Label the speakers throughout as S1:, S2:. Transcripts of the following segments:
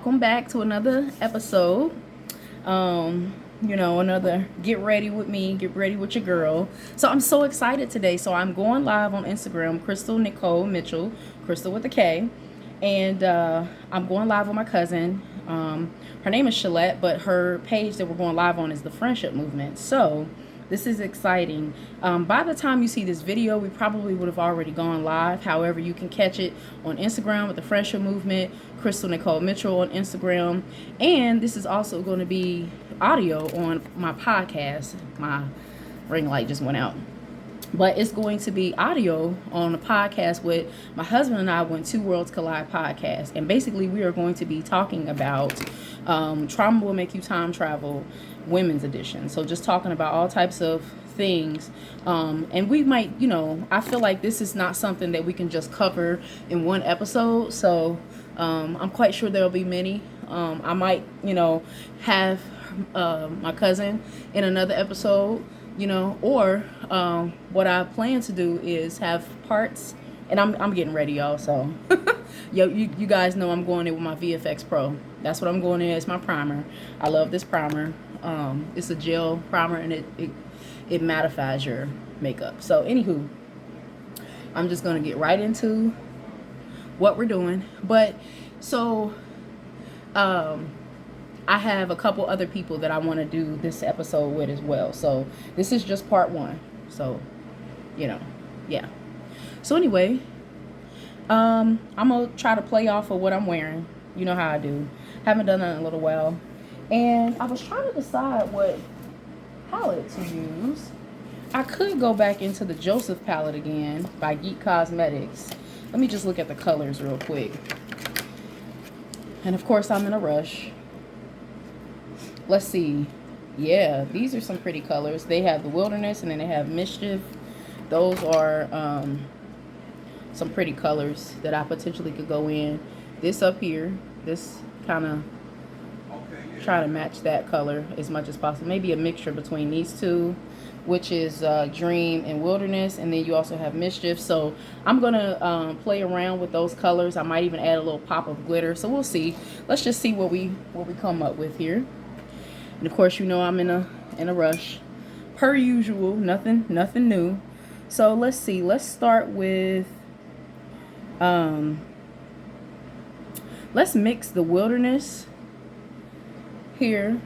S1: welcome back to another episode. Another get ready with me, get ready with your girl. So I'm so excited today. So I'm going live on Instagram, Crystal Nicole Mitchell, Crystal with a K. And I'm going live with my cousin. Her name is Shalette, but her page that we're going live on is the Friendship Movement. So this is exciting. By the time you see this video, we probably would have already gone live. However, you can catch it on Instagram with the Friendship Movement, Crystal Nicole Mitchell on Instagram. And this is also going to be audio on my podcast. My ring light just went out. But it's going to be audio on a podcast with my husband and I, When Two Worlds Collide podcast. And basically, we are going to be talking about Trauma Will Make You Time Travel, Women's Edition. So just talking about all types of things. And we might, I feel like this is not something that we can just cover in one episode. So I'm quite sure there'll be many. I might, have my cousin in another episode. Or what I plan to do is have parts, and I'm getting ready, y'all. So, you guys know I'm going in with my VFX Pro. That's what I'm going in. It's my primer. I love this primer. It's a gel primer, and it mattifies your makeup. So, anywho, I'm just gonna get right into what we're doing. But so, I have a couple other people that I want to do this episode with as well. So this is just part one. So, yeah. So anyway, I'm going to try to play off of what I'm wearing. You know how I do. Haven't done that in a little while. And I was trying to decide what palette to use. I could go back into the Joseph palette again by Geek Cosmetics. Let me just look at the colors real quick. And of course, I'm in a rush. Let's see. Yeah, these are some pretty colors. They have the Wilderness and then they have Mischief. Those are some pretty colors that I potentially could go in. This up here, this kind of try to match that color as much as possible. Maybe a mixture between these two, which is Dream and Wilderness. And then you also have Mischief. So I'm going to play around with those colors. I might even add a little pop of glitter. So we'll see. Let's just see what we come up with here. And of course, I'm in a rush, per usual. Nothing new. So let's see. Let's start with let's mix the Wilderness here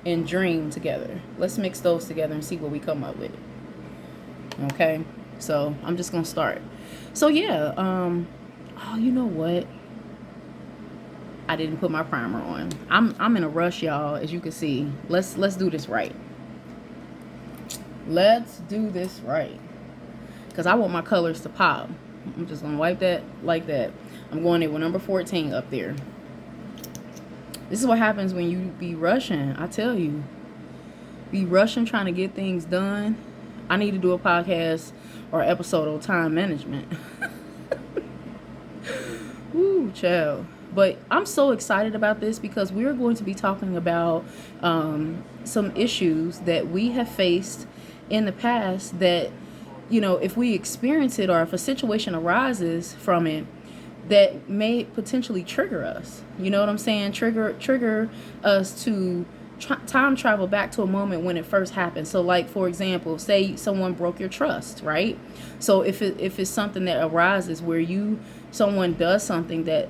S1: and Dream together. Let's mix those together and see what we come up with. Okay. So I'm just gonna start. So yeah. Oh, you know what? I didn't put my primer on. I'm in a rush, y'all, as you can see. Let's do this right. Let's do this right. Because I want my colors to pop. I'm just going to wipe that like that. I'm going in with number 14 up there. This is what happens when you be rushing. I tell you. Be rushing trying to get things done. I need to do a podcast or episode on time management. Ooh, child. But I'm so excited about this because we're going to be talking about some issues that we have faced in the past that, if we experience it or if a situation arises from it, that may potentially trigger us. You know what I'm saying? Trigger us to time travel back to a moment when it first happened. So like, for example, say someone broke your trust, right? So if it's something that arises where someone does something that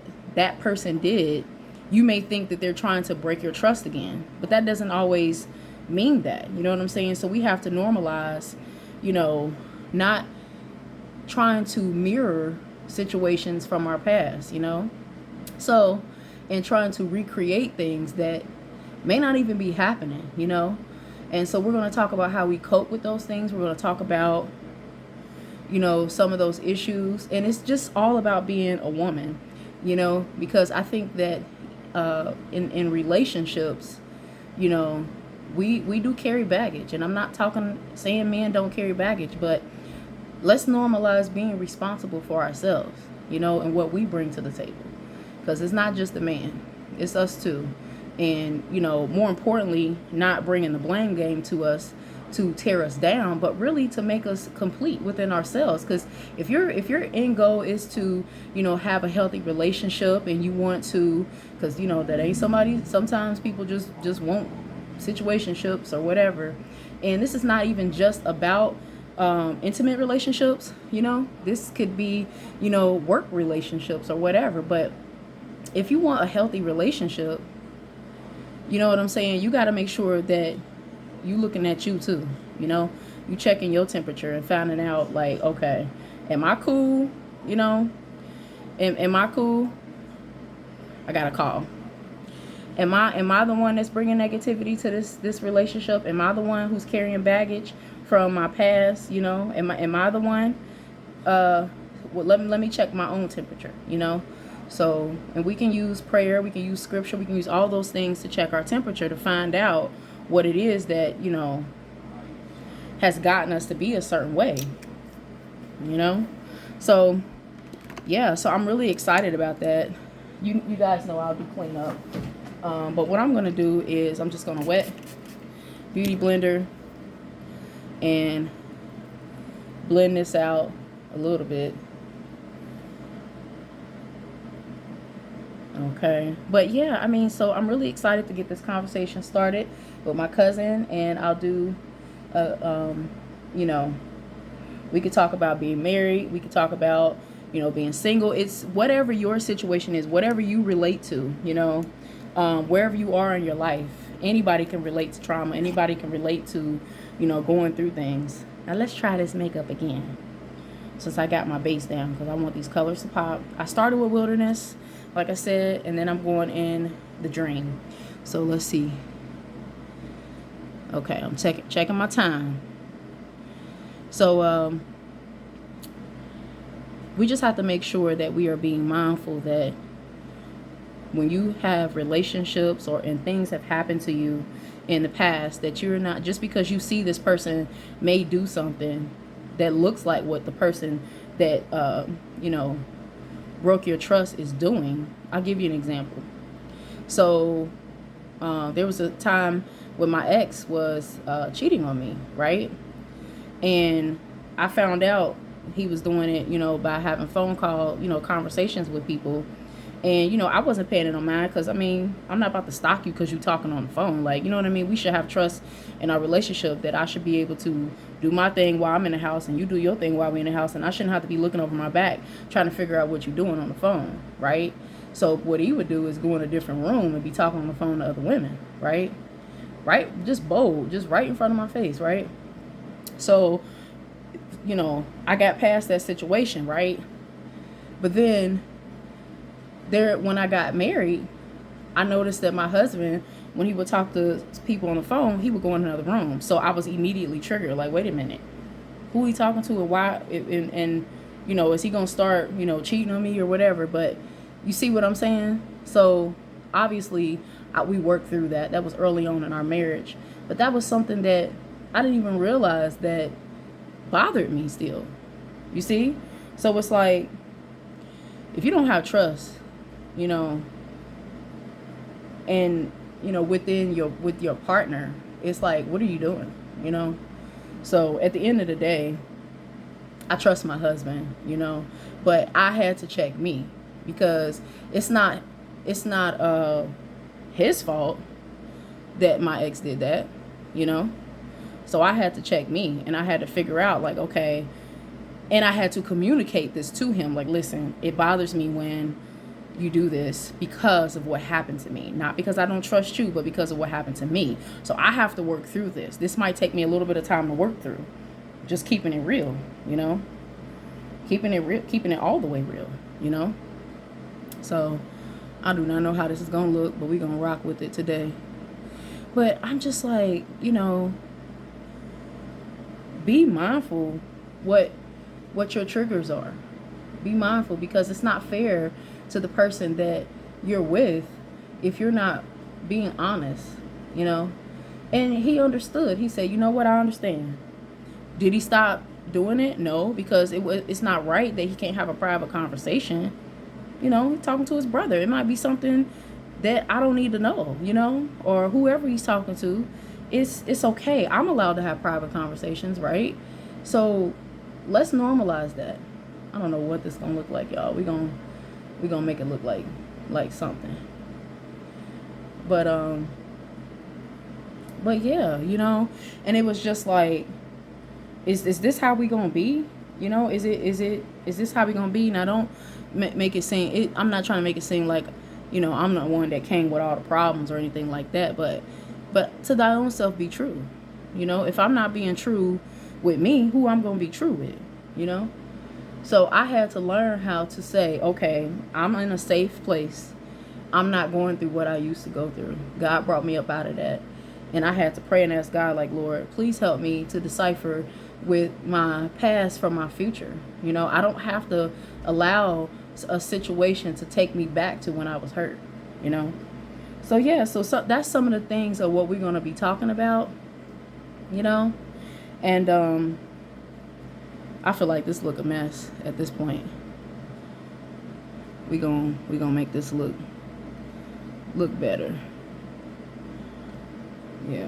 S1: person did, you may think that they're trying to break your trust again, but that doesn't always mean that. You know what I'm saying? So we have to normalize, not trying to mirror situations from our past, so, and trying to recreate things that may not even be happening, and so we're going to talk about how we cope with those things. We're going to talk about, some of those issues, and it's just all about being a woman. Because I think that in relationships, we do carry baggage. And I'm not saying men don't carry baggage, but let's normalize being responsible for ourselves, and what we bring to the table. Because it's not just the man, it's us too. And, more importantly, not bringing the blame game to us to tear us down, but really to make us complete within ourselves. Because if your end goal is to, you know, have a healthy relationship, and you want to, because, you know, that ain't somebody, sometimes people just want situationships or whatever. And this is not even just about intimate relationships, you know. This could be, you know, work relationships or whatever. But if you want a healthy relationship, you know what I'm saying, you got to make sure that you looking at you too, you know. You checking your temperature and finding out, like, okay, am I cool, you know? Am I cool? I got a call. Am I the one that's bringing negativity to this relationship? Am I the one who's carrying baggage from my past, you know? Am I the one? Well, let me check my own temperature, you know. So, and we can use prayer, we can use scripture, we can use all those things to check our temperature, to find out what it is that, you know, has gotten us to be a certain way, you know. So yeah, so I'm really excited about that. You guys know I'll do cleanup, but what I'm gonna do is I'm just gonna wet beauty blender and blend this out a little bit. Okay, but yeah, I mean, so I'm really excited to get this conversation started with my cousin, and I'll do you know, we could talk about being married, we could talk about, you know, being single. It's whatever your situation is, whatever you relate to, you know, wherever you are in your life. Anybody can relate to trauma, anybody can relate to, you know, going through things. Now let's try this makeup again, since I got my base down, because I want these colors to pop. I started with Wilderness, like I said, and then I'm going in the Dream. So let's see. Okay, I'm checking my time. So we just have to make sure that we are being mindful that when you have relationships and things have happened to you in the past, that you're not, just because you see this person may do something that looks like what the person that you know, broke your trust is doing. I'll give you an example. So there was a time when my ex was cheating on me, right? And I found out he was doing it, you know, by having phone call, you know, conversations with people. And, you know, I wasn't paying it no mind, because, I mean, I'm not about to stalk you because you're talking on the phone. Like, you know what I mean? We should have trust in our relationship, that I should be able to do my thing while I'm in the house, and you do your thing while we're in the house. And I shouldn't have to be looking over my back trying to figure out what you're doing on the phone, right? So what he would do is go in a different room and be talking on the phone to other women, right? Right? Just bold, just right in front of my face, right? So, you know, I got past that situation, right? But then when I got married, I noticed that my husband, when he would talk to people on the phone, he would go in another room. So I was immediately triggered, like, wait a minute, who he talking to, and why, and you know, is he gonna start, you know, cheating on me or whatever? But you see what I'm saying? So obviously we worked through that. That was early on in our marriage, but that was something that I didn't even realize that bothered me still. You see? So it's like, if you don't have trust, you know, and, you know, with your partner, it's like, what are you doing? You know? So at the end of the day, I trust my husband, you know, but I had to check me, because it's not his fault that my ex did that, you know. So I had to check me, and I had to figure out, like, okay, and I had to communicate this to him, like, listen, it bothers me when you do this because of what happened to me, not because I don't trust you, but because of what happened to me. So I have to work through this. This might take me a little bit of time to work through. Just keeping it real, you know, keeping it real, keeping it all the way real, you know. So I do not know how this is gonna look, but we're gonna rock with it today. But I'm just like, you know, be mindful what your triggers are. Be mindful, because it's not fair to the person that you're with if you're not being honest, you know. And he understood. He said, you know what, I understand. Did he stop doing it? No, because it's not right that he can't have a private conversation. You know, talking to his brother. It might be something that I don't need to know, you know, or whoever he's talking to. it's okay. I'm allowed to have private conversations, right? So let's normalize that. I don't know what this gonna look like, y'all. We gonna make it look like something. But yeah, you know, and it was just like, is this how we gonna be? You know, is this how we gonna be? Now don't make it seem it. I'm not trying to make it seem like, you know, I'm the one that came with all the problems or anything like that. But to thy own self be true. You know, if I'm not being true with me, who I'm gonna be true with? You know. So I had to learn how to say, okay, I'm in a safe place. I'm not going through what I used to go through. God brought me up out of that. And I had to pray and ask God, like, Lord, please help me to decipher with my past from my future. You know, I don't have to allow a situation to take me back to when I was hurt, you know. So, yeah, so that's some of the things of what we're going to be talking about, you know. And I feel like this look a mess at this point. We gonna make this look better. Yeah.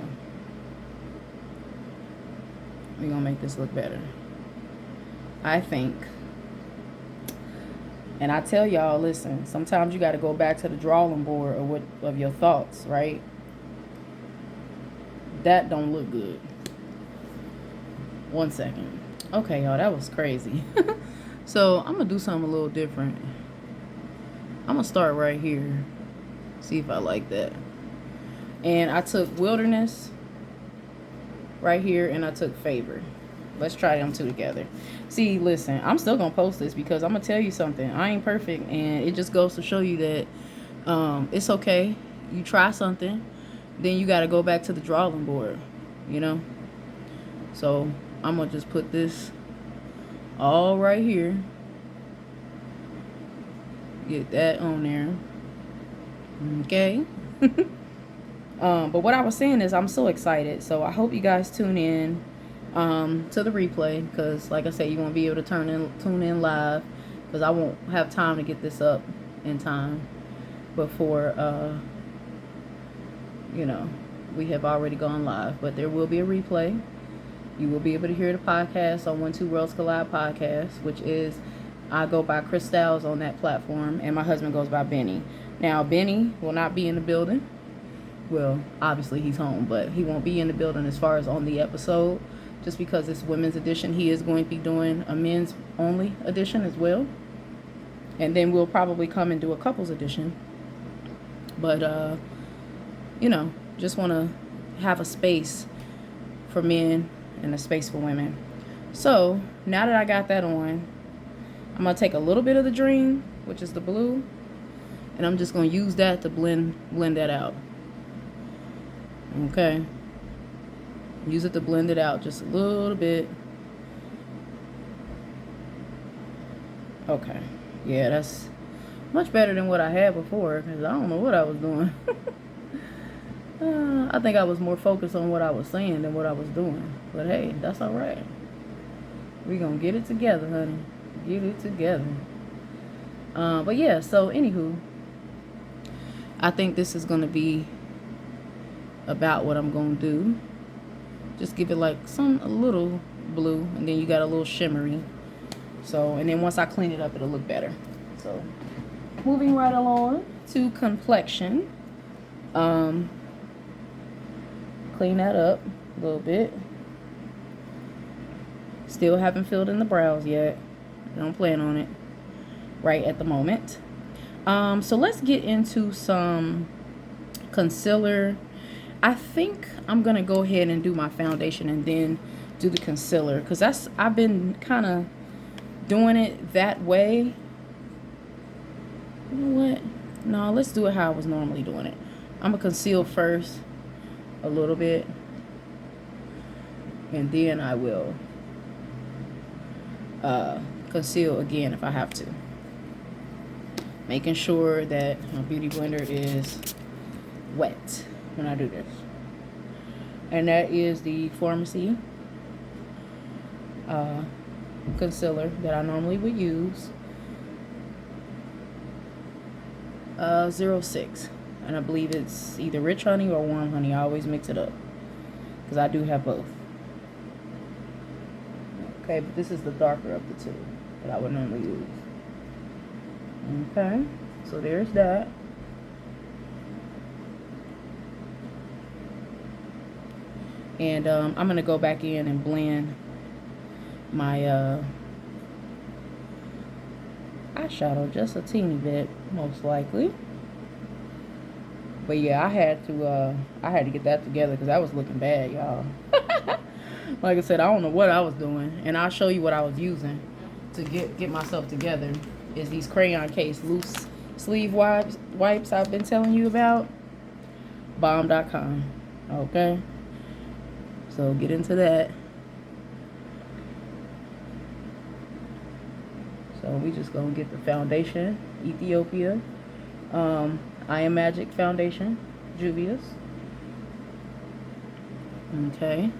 S1: We're gonna make this look better, I think. And I tell y'all, listen, sometimes you got to go back to the drawing board of your thoughts, right? That don't look good. 1 second. Okay, y'all, that was crazy. So I'm gonna do something a little different. I'm gonna start right here. See if I like that. And I took Wilderness right here, and I took Favor. Let's try them two together. See, listen, I'm still gonna post this because I'm gonna tell you something. I ain't perfect, and it just goes to show you that it's okay. You try something, then you gotta go back to the drawing board, you know. So I'm gonna just put this all right here. Get that on there. Okay. But what I was saying is I'm so excited. So I hope you guys tune in to the replay, because like I said, you won't be able to tune in live, because I won't have time to get this up in time before you know, we have already gone live. But there will be a replay. You will be able to hear the podcast on When Two Worlds Collide podcast, which is, I go by Chris Styles on that platform, and my husband goes by Benny. Now Benny will not be in the building. Well, obviously he's home, but he won't be in the building as far as on the episode, just because it's women's edition. He is going to be doing a men's only edition as well. And then we'll probably come and do a couples edition. But, you know, just want to have a space for men and a space for women. So now that I got that on, I'm going to take a little bit of the Dream, which is the blue, and I'm just going to use that to blend that out. Okay. Use it to blend it out just a little bit. Okay. Yeah, that's much better than what I had before, because I don't know what I was doing. I think I was more focused on what I was saying than what I was doing. But hey, that's all right. We're going to get it together, honey. Get it together. But yeah, so anywho, I think this is going to be about what I'm going to do. Just give it like a little blue, and then you got a little shimmery. So, and then once I clean it up, it'll look better. So, moving right along to Complexion. Clean that up a little bit. Still haven't filled in the brows yet. Don't plan on it right at the moment. So let's get into some concealer. I think I'm gonna go ahead and do my foundation and then do the concealer, because I've been kind of doing it that way. You know what? No, let's do it how I was normally doing it. I'm gonna conceal first a little bit, and then I will conceal again if I have to. Making sure that my beauty blender is wet when I do this. And that is the Farmasi concealer that I normally would use. 06. And I believe it's either rich honey or warm honey. I always mix it up. because I do have both. Okay, but this is the darker of the two that I would normally use. Okay, so there's that. And I'm going to go back in and blend my eyeshadow just a teeny bit, most likely. But yeah, I had to get that together because that was looking bad, y'all. Like I said, I don't know what I was doing, and I'll show you what I was using to get myself together. Is these crayon case loose sleeve wipes I've been telling you about. Bomb.com. Okay, so get into that. So we just gonna get the foundation, Ethiopia, I Am Magic foundation, Juvia's. Okay.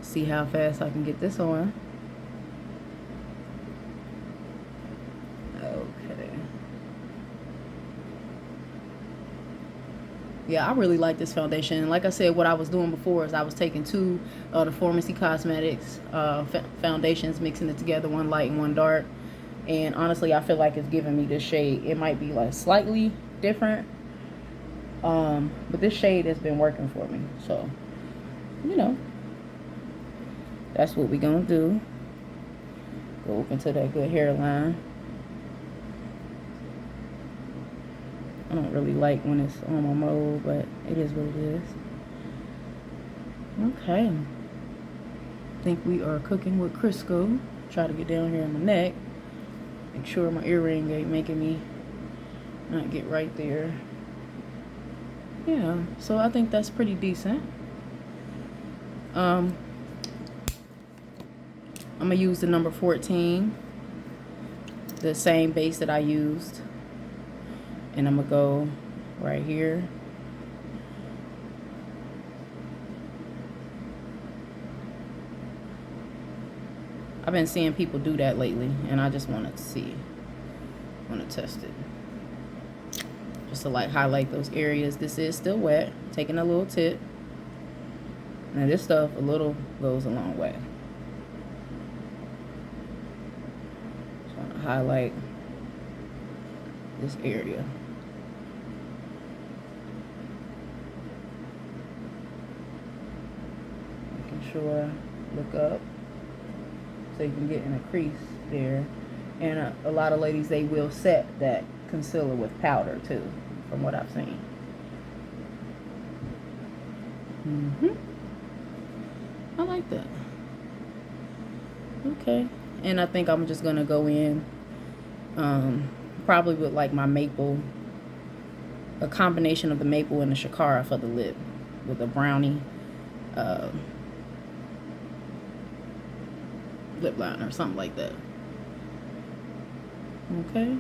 S1: See how fast I can get this on. Okay. Yeah, I really like this foundation. And like I said, what I was doing before is I was taking two of the Farmasi Cosmetics foundations, mixing it together, one light and one dark. And honestly, I feel like it's giving me this shade. It might be like slightly different, but this shade has been working for me. So, you know, that's what we're gonna do. Go up into that good hairline. I don't really like when it's on my mold, but it is what it is. Okay. I think we are cooking with Crisco. Try to get down here in my neck. Make sure my earring ain't making me not get right there. Yeah, so I think that's pretty decent. I'm gonna use the number 14, the same base that I used, and I'm gonna go right here. I've been seeing people do that lately, and I just wanted to see, want to test it, just to like highlight those areas. This is still wet. Taking a little tip. Now this stuff a little goes a long way. Trying to highlight this area. Making sure I look up so you can get in a crease there. And a lot of ladies, they will set that concealer with powder too, from what I've seen. I like that. Okay, and I think I'm just gonna go in probably with like my maple, a combination of the maple and the Shakara for the lip, with a brownie lip liner or something like that. Okay,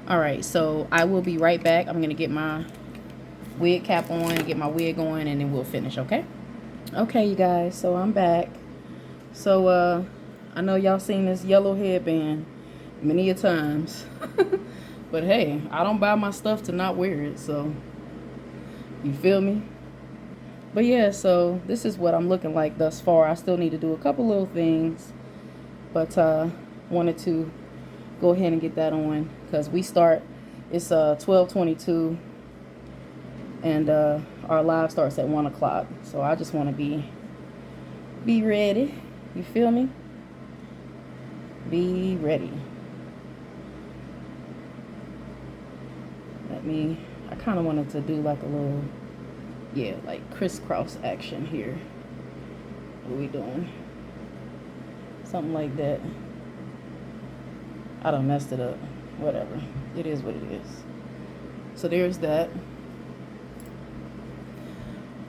S1: all right, so I will be right back. I'm gonna get my wig cap on, get my wig on, and then we'll finish. Okay, you guys, so I'm back. So I know y'all seen this yellow headband many a times. But hey, I don't buy my stuff to not wear it, so you feel me? But yeah, so this is what I'm looking like thus far. I still need to do a couple little things, but wanted to go ahead and get that on because we start, it's 12:22, and our live starts at 1 o'clock. So I just want to be ready. You feel me? Be ready. I kind of wanted to do like a little, yeah, like crisscross action here. What are we doing? Something like that. I done messed it up. Whatever. It is what it is. So there's that.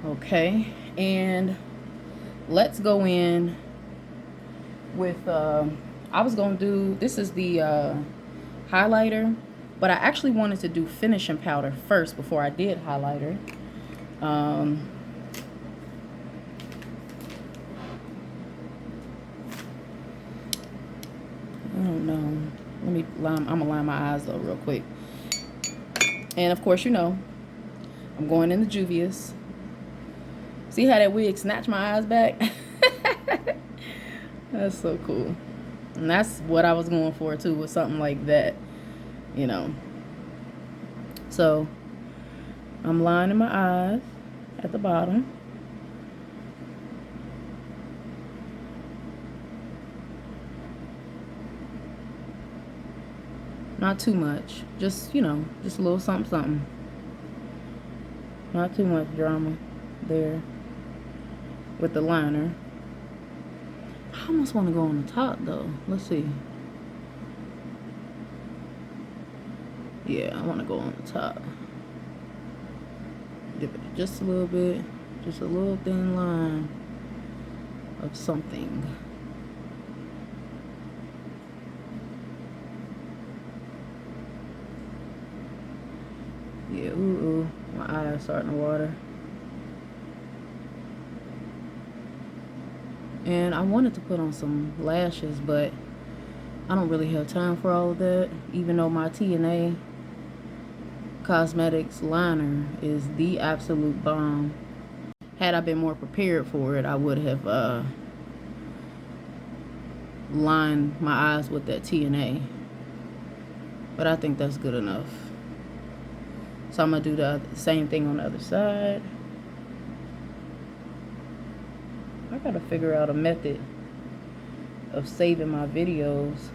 S1: Okay, and let's go in with I was gonna do, this is the highlighter, but I actually wanted to do finishing powder first before I did highlighter. I don't know. I'm gonna line my eyes up real quick. And of course, you know, I'm going in the Juvia's. See how that wig snatched my eyes back? That's so cool. And that's what I was going for too, with something like that, you know. So I'm lining my eyes at the bottom. Not too much, just, you know, just a little something, something. Not too much drama there with the liner. I almost want to go on the top though. Let's see. Yeah, I want to go on the top. Dip it just a little bit, just a little thin line of something. Yeah, ooh, my eye is starting to water. And I wanted to put on some lashes, but I don't really have time for all of that, even though my TNA Cosmetics liner is the absolute bomb. Had I been more prepared for it, I would have lined my eyes with that TNA. But I think that's good enough. So I'm going to do the same thing on the other side. I got to figure out a method of saving my videos.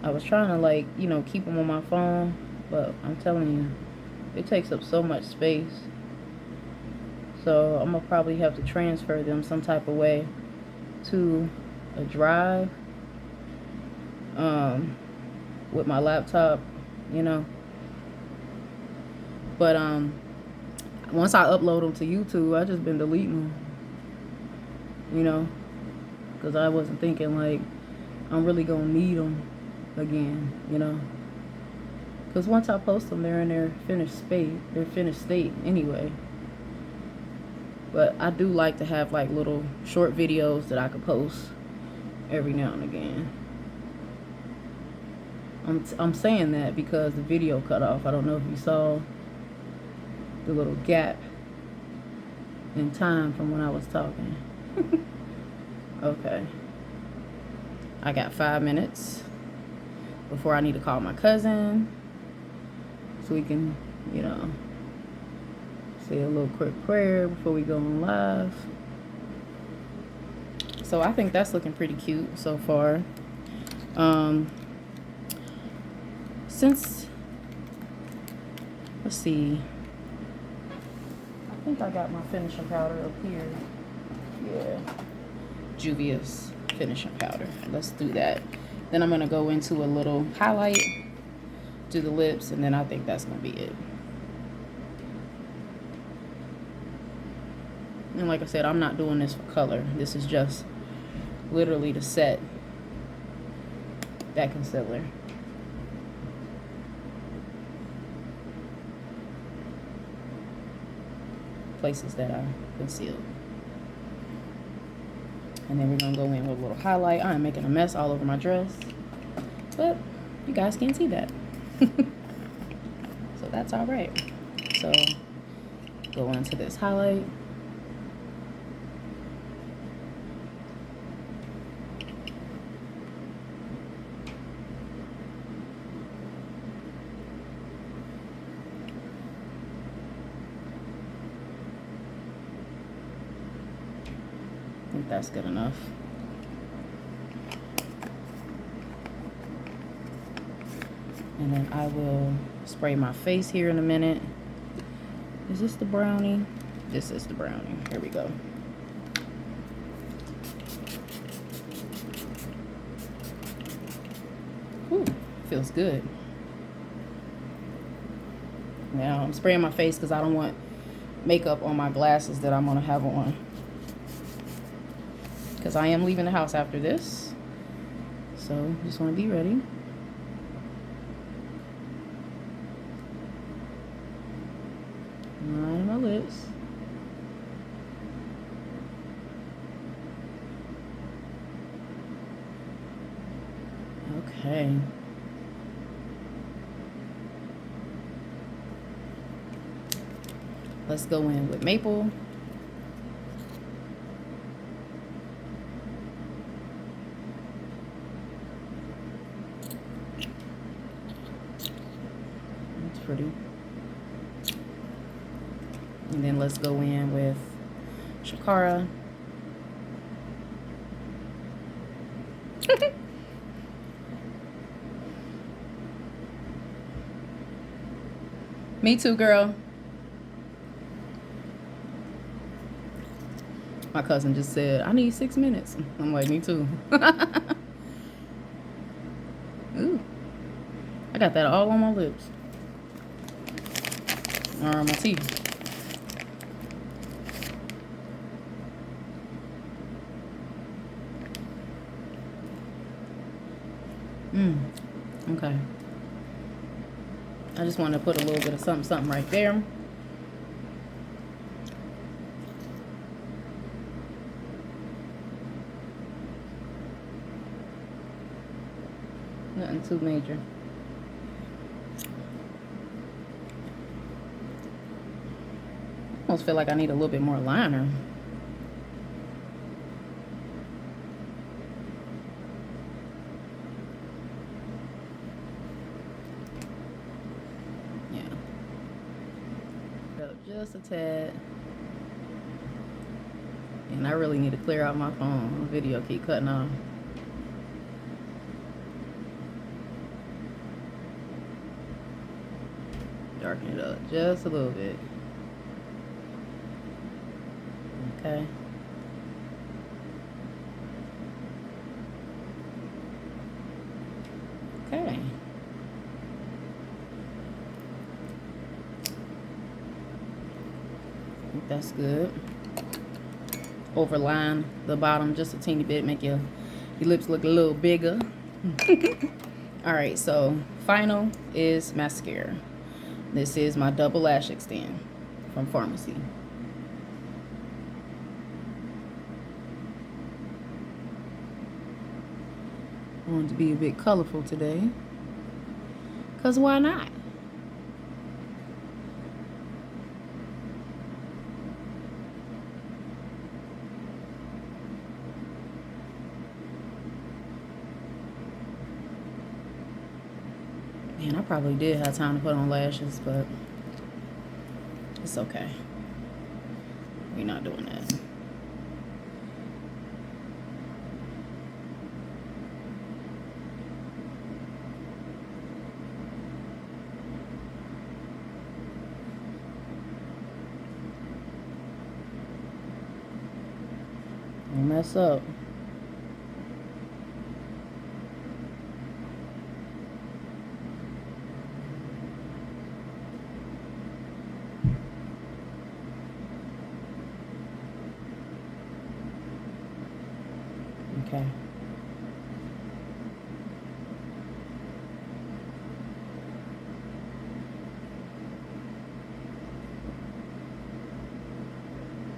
S1: I was trying to, like, you know, keep them on my phone, but I'm telling you, it takes up so much space. So I'm going to probably have to transfer them some type of way to a drive with my laptop, you know. But once I upload them to YouTube, I just been deleting them, you know, because I wasn't thinking like I'm really gonna need them again, you know, because once I post them, they're in their finished state anyway. But I do like to have like little short videos that I could post every now and again. I'm saying that because the video cut off. I don't know if you saw the little gap in time from when I was talking. Okay. I got 5 minutes before I need to call my cousin so we can, you know, say a little quick prayer before we go on live. So I think that's looking pretty cute so far. Since, let's see, I think I got my finishing powder up here. Yeah, Juvia's finishing powder. Let's do that. Then I'm gonna go into a little highlight, do the lips, and then I think that's gonna be it. And like I said, I'm not doing this for color. This is just literally to set that concealer. Places that I concealed. And then we're gonna go in with a little highlight. I'm making a mess all over my dress, but you guys can't see that. So that's all right. So go into this highlight. I think that's good enough. And then I will spray my face here in a minute. Is this the brownie? This is the brownie. Here we go. Ooh, feels good. Now I'm spraying my face because I don't want makeup on my glasses that I'm gonna have on, because I am leaving the house after this. So just want to be ready. Line my lips. Okay. Let's go in with maple. And then let's go in with Shakara. Me too, girl. My cousin just said, I need 6 minutes. I'm like, me too. Ooh. I got that all on my lips. Or on my teeth. Okay. I just want to put a little bit of something right there. Nothing too major. I almost feel like I need a little bit more liner. Yeah. So just a tad. And I really need to clear out my phone. The video keep cutting off. Darken it up just a little bit. Okay. Okay. I think that's good. Overline the bottom just a teeny bit, make your lips look a little bigger. All right, so final is mascara. This is my double lash extend from Farmasi. I wanted to be a bit colorful today, because why not? Man, I probably did have time to put on lashes, but it's okay. We're not doing that. Don't mess up. Okay.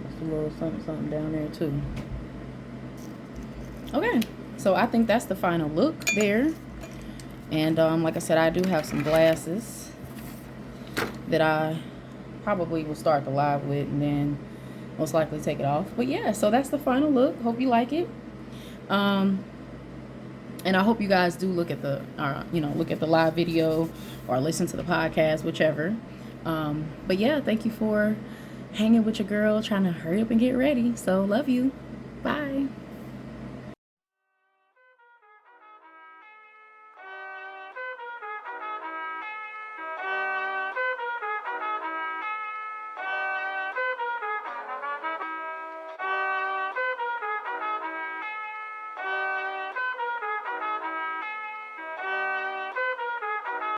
S1: Just a little something down there too. Okay, so I think that's the final look there. And like I said, I do have some glasses that I probably will start the live with and then most likely take it off. But yeah, so that's the final look. Hope you like it. And I hope you guys do look at the look at the live video or listen to the podcast, whichever. But yeah, thank you for hanging with your girl, trying to hurry up and get ready. So love you. Bye.